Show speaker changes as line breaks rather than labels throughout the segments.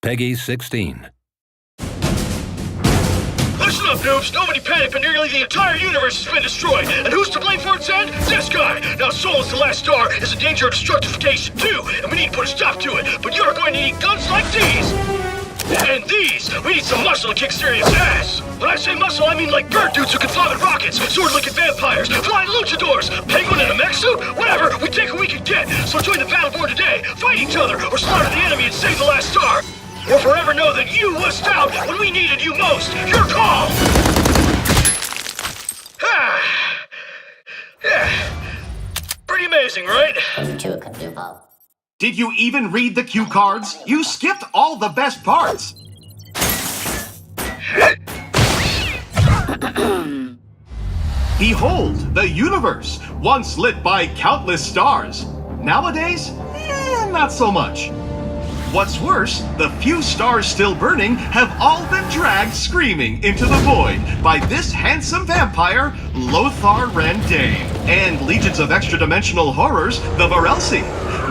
Peggy 16.
Listen up, noobs! Nobody panic, but nearly the entire universe has been destroyed. And who's to blame for its end? This guy! Now Solus, the last star, is in danger of destructification too, and we need to put a stop to it. But you're going to need guns like these! And these! We need some muscle to kick serious ass! When I say muscle, I mean like bird dudes who can fly with rockets, sword-looking vampires, flying luchadors, penguin in a mech suit, whatever! We take what we can get! So join the Battleborn today, fight each other, or slaughter the enemy and save the last star! Or forever know that you wussed out when we needed you most! Your call! Yeah. Pretty amazing, right?
Did you even read the cue cards? You skipped all the best parts! Behold, the universe, once lit by countless stars. Nowadays, not so much. What's worse, the few stars still burning have all been dragged screaming into the void by this handsome vampire, Lothar Rendane, and legions of extra-dimensional horrors, the Varelsi.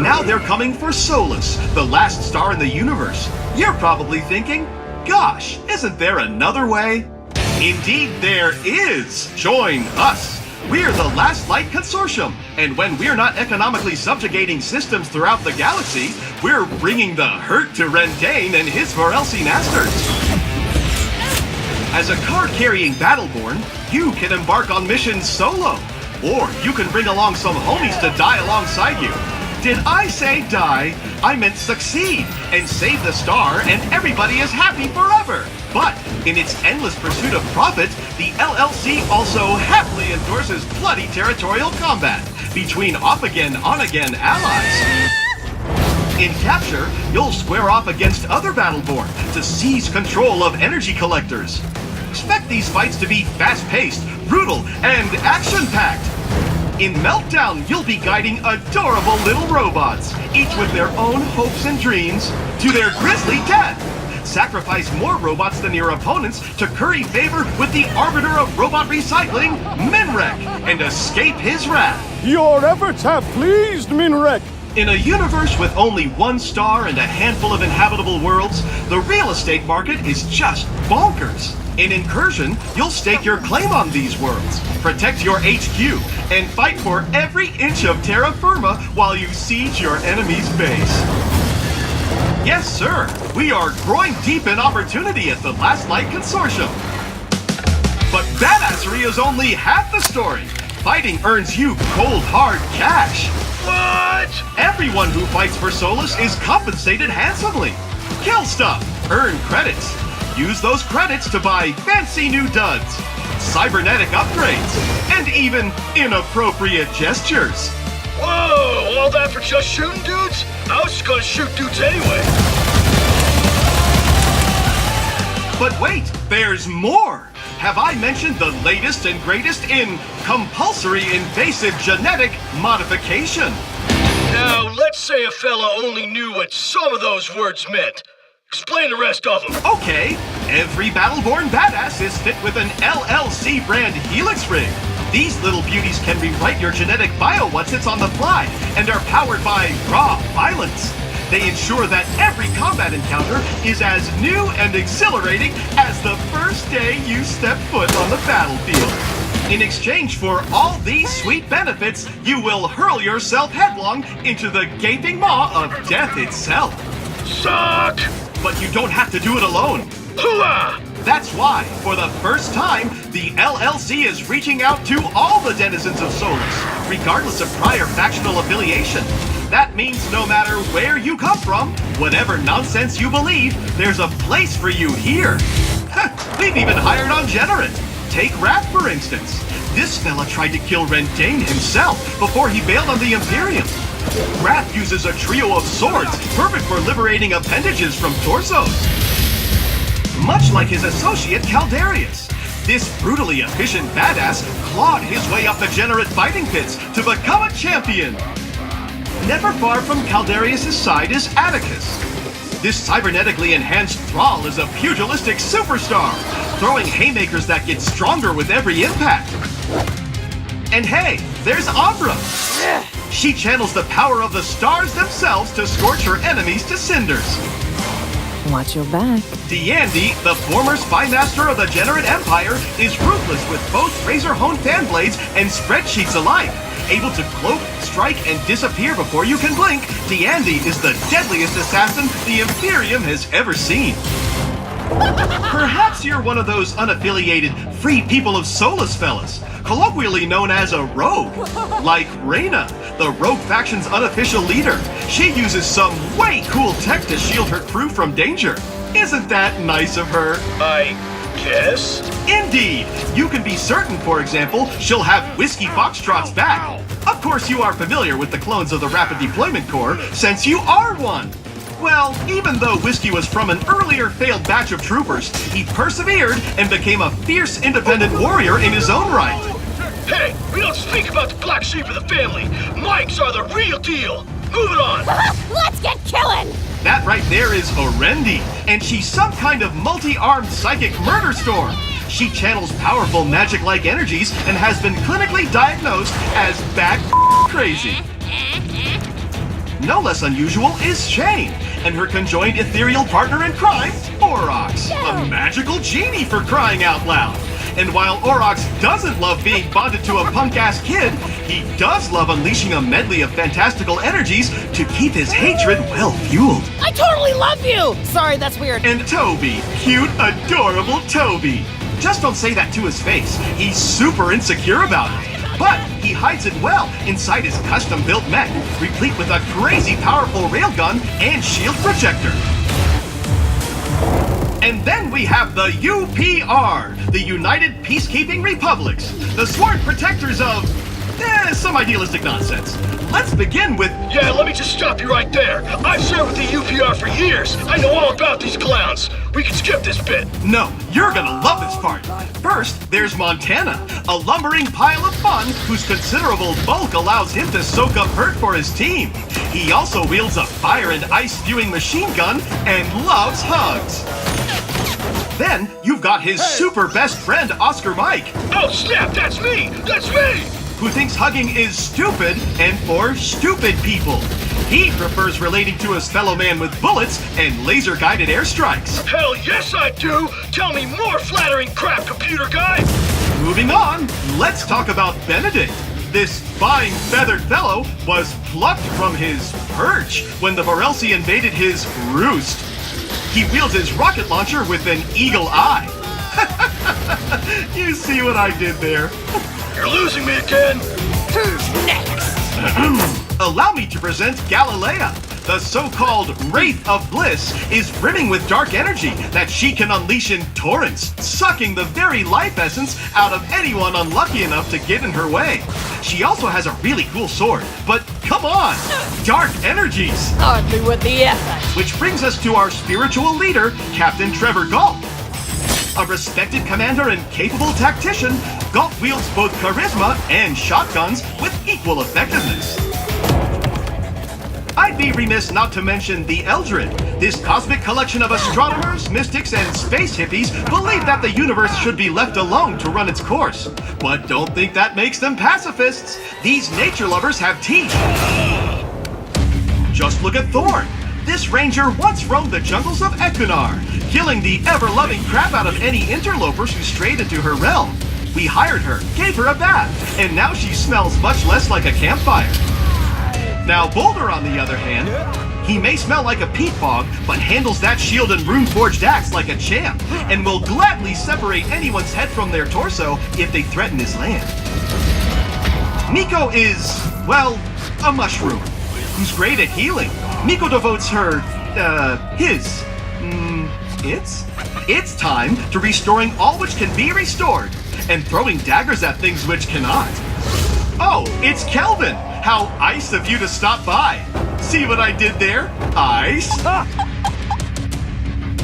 Now they're coming for Solus, the last star in the universe. You're probably thinking, gosh, isn't there another way? Indeed there is! Join us! We're the Last Light Consortium, and when we're not economically subjugating systems throughout the galaxy, we're bringing the hurt to Rendane and his Varelsi masters. As a card-carrying Battleborn, you can embark on missions solo, or you can bring along some homies to die alongside you. Did I say die? I meant succeed, and save the star, and everybody is happy forever. But in its endless pursuit of profit, the LLC also happily endorses bloody territorial combat between off-again, on-again allies. In Capture, you'll square off against other Battleborn to seize control of energy collectors. Expect these fights to be fast-paced, brutal, and action-packed. In Meltdown, you'll be guiding adorable little robots, each with their own hopes and dreams, to their grisly death. Sacrifice more robots than your opponents to curry favor with the arbiter of robot recycling, Minrek, and escape his wrath.
Your efforts have pleased Minrek.
In a universe with only one star and a handful of inhabitable worlds, the real estate market is just bonkers. In Incursion, you'll stake your claim on these worlds, protect your HQ, and fight for every inch of terra firma while you siege your enemy's base. Yes, sir, we are growing deep in opportunity at the Last Light Consortium. But badassery is only half the story. Fighting earns you cold, hard cash.
What?
Everyone who fights for Solus is compensated handsomely. Kill stuff, earn credits. Use those credits to buy fancy new duds, cybernetic upgrades, and even inappropriate gestures.
Whoa, all that for just shooting dudes? I was just gonna shoot dudes anyway.
But wait, there's more! Have I mentioned the latest and greatest in compulsory invasive genetic modification?
Now, let's say a fella only knew what some of those words meant. Explain the rest of them.
Okay, every Battleborn badass is fit with an LLC brand Helix rig. These little beauties can rewrite your genetic bio once it's on the fly, and are powered by raw violence. They ensure that every combat encounter is as new and exhilarating as the first day you step foot on the battlefield. In exchange for all these sweet benefits, you will hurl yourself headlong into the gaping maw of death itself.
Suck!
But you don't have to do it alone.
Hooah!
That's why, for the first time, the LLC is reaching out to all the denizens of Solus, regardless of prior factional affiliation. That means no matter where you come from, whatever nonsense you believe, there's a place for you here. We've even hired on Generate. Take Wrath, for instance. This fella tried to kill Rendane himself before he bailed on the Imperium. Wrath uses a trio of swords, perfect for liberating appendages from torsos. Much like his associate Caldarius, this brutally efficient badass clawed his way up the Generate fighting pits to become a champion. Never far from Caldarius' side is Atticus. This cybernetically enhanced thrall is a pugilistic superstar, throwing haymakers that get stronger with every impact. And hey, there's Ambra. She channels the power of the stars themselves to scorch her enemies to cinders.
Watch your back.
D'Andy, the former spy master of the Generate Empire, is ruthless with both razor-honed fan blades and spreadsheets alike. Able to cloak, strike, and disappear before you can blink, D'Andy is the deadliest assassin the Imperium has ever seen. Perhaps you're one of those unaffiliated free people of Solus fellas, colloquially known as a rogue, like Reyna, the rogue faction's unofficial leader. She uses some way cool tech to shield her crew from danger. Isn't that nice of her?
I guess?
Indeed! You can be certain, for example, she'll have Whiskey Foxtrot's back. Of course you are familiar with the clones of the Rapid Deployment Corps, since you are one. Well, even though Whiskey was from an earlier failed batch of troopers, he persevered and became a fierce independent warrior in his own right.
Hey, we don't speak about the black sheep of the family. Mikes are the real deal. Moving on.
Let's get killing!
That right there is Orendi, and she's some kind of multi-armed psychic murder storm. She channels powerful magic-like energies and has been clinically diagnosed as bat crazy. No less unusual is Shane, and her conjoined ethereal partner in crime, Aurochs, a magical genie for crying out loud. And while Aurochs doesn't love being bonded to a punk-ass kid, he does love unleashing a medley of fantastical energies to keep his hatred well-fueled.
I totally love you! Sorry, that's weird.
And Toby, cute, adorable Toby. Just don't say that to his face. He's super insecure about it. But he hides it well inside his custom-built mech, replete with a crazy powerful railgun and shield projector. And then we have the UPR, the United Peacekeeping Republics, the sworn protectors of some idealistic nonsense. Let's begin with...
Yeah, let me just stop you right there. I've served with the UPR for years. I know all about these clowns. We can skip this bit.
No, you're gonna love this part. First, there's Montana, a lumbering pile of fun whose considerable bulk allows him to soak up hurt for his team. He also wields a fire and ice spewing machine gun and loves hugs. Then, you've got his super best friend, Oscar Mike.
Oh, snap, that's me! That's me!
Who thinks hugging is stupid and for stupid people. He prefers relating to his fellow man with bullets and laser-guided airstrikes.
Hell yes, I do! Tell me more flattering crap, computer guy!
Moving on, let's talk about Benedict. This fine, feathered fellow was plucked from his perch when the Varelsi invaded his roost. He wields his rocket launcher with an eagle eye. You see what I did there?
You're losing me again!
Who's next?
Allow me to present Galilea. The so-called Wraith of Bliss is brimming with dark energy that she can unleash in torrents, sucking the very life essence out of anyone unlucky enough to get in her way. She also has a really cool sword, but come on! Dark energies!
Hardly with the effort.
Which brings us to our spiritual leader, Captain Trevor Galt. A respected commander and capable tactician, Galt wields both charisma and shotguns with equal effectiveness. I'd be remiss not to mention the Eldred. This cosmic collection of astronomers, mystics, and space hippies believe that the universe should be left alone to run its course. But don't think that makes them pacifists. These nature lovers have teeth. Just look at Thorn. This ranger once roamed the jungles of Equinar, killing the ever-loving crap out of any interlopers who strayed into her realm. We hired her, gave her a bath, and now she smells much less like a campfire. Now Boulder, on the other hand, he may smell like a peat bog, but handles that shield and rune-forged axe like a champ, and will gladly separate anyone's head from their torso if they threaten his land. Miko is, well, a mushroom, who's great at healing. Miko devotes her, It's time to restoring all which can be restored, and throwing daggers at things which cannot. Oh, it's Kelvin! How ice of you to stop by! See what I did there? Ice?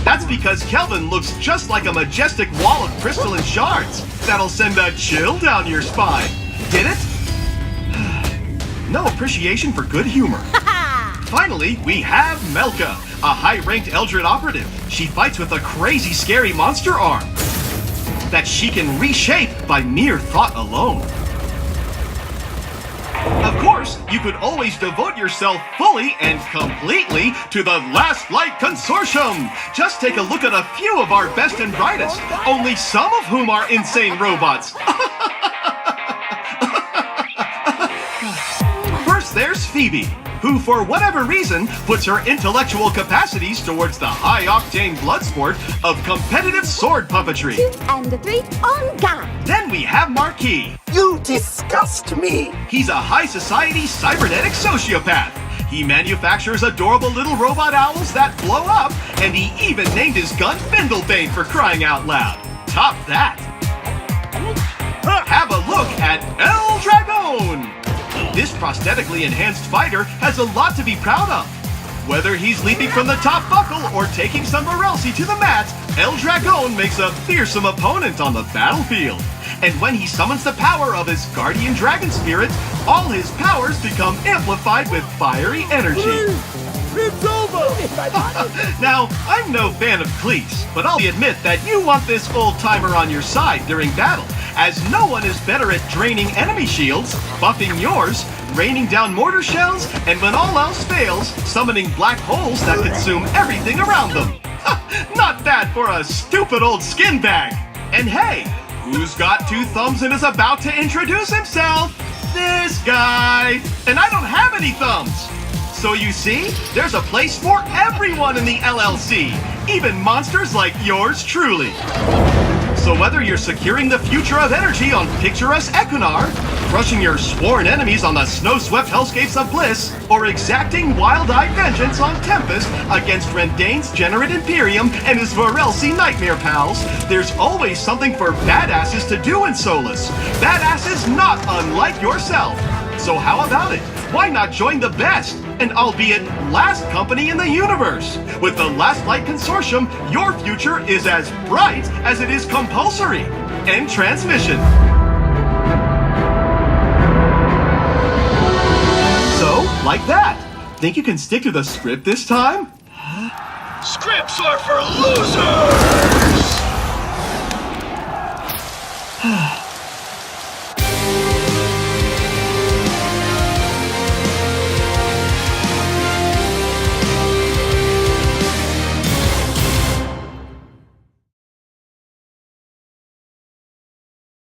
That's because Kelvin looks just like a majestic wall of crystalline shards that'll send a chill down your spine. Get it? No appreciation for good humor. Finally, we have Melka, a high-ranked Eldred operative. She fights with a crazy, scary monster arm that she can reshape by mere thought alone. Of course, you could always devote yourself fully and completely to the Last Light Consortium. Just take a look at a few of our best and brightest, only some of whom are insane robots. First, there's Phoebe, who for whatever reason puts her intellectual capacities towards the high-octane blood sport of competitive sword puppetry.
2 and 3 on guard.
Then we have Marquis.
You disgust me.
He's a high-society cybernetic sociopath. He manufactures adorable little robot owls that blow up, and he even named his gun Findlebane for crying out loud. Top that. Have a look at El Dragon. This prosthetically enhanced fighter has a lot to be proud of. Whether he's leaping from the top buckle or taking some Varelsi to the mat, El Dragon makes a fearsome opponent on the battlefield. And when he summons the power of his guardian dragon spirit, all his powers become amplified with fiery energy.
It's over!
Now, I'm no fan of cleats, but I'll admit that you want this old-timer on your side during battle, as no one is better at draining enemy shields, buffing yours, raining down mortar shells, and when all else fails, summoning black holes that consume everything around them. Not bad for a stupid old skin bag. And hey, who's got 2 thumbs and is about to introduce himself? This guy. And I don't have any thumbs. So you see, there's a place for everyone in the LLC, even monsters like yours truly. So whether you're securing the future of energy on picturesque Equinar, crushing your sworn enemies on the snow-swept hellscapes of Bliss, or exacting wild-eyed vengeance on Tempest against Rendain's Generate Imperium and his Varelsi Nightmare pals, there's always something for badasses to do in Solus. Badasses not unlike yourself. So how about it? Why not join the best, and albeit last company in the universe? With the Last Light Consortium, your future is as bright as it is compulsory. End transmission. So, like that. Think you can stick to the script this time?
Scripts are for losers!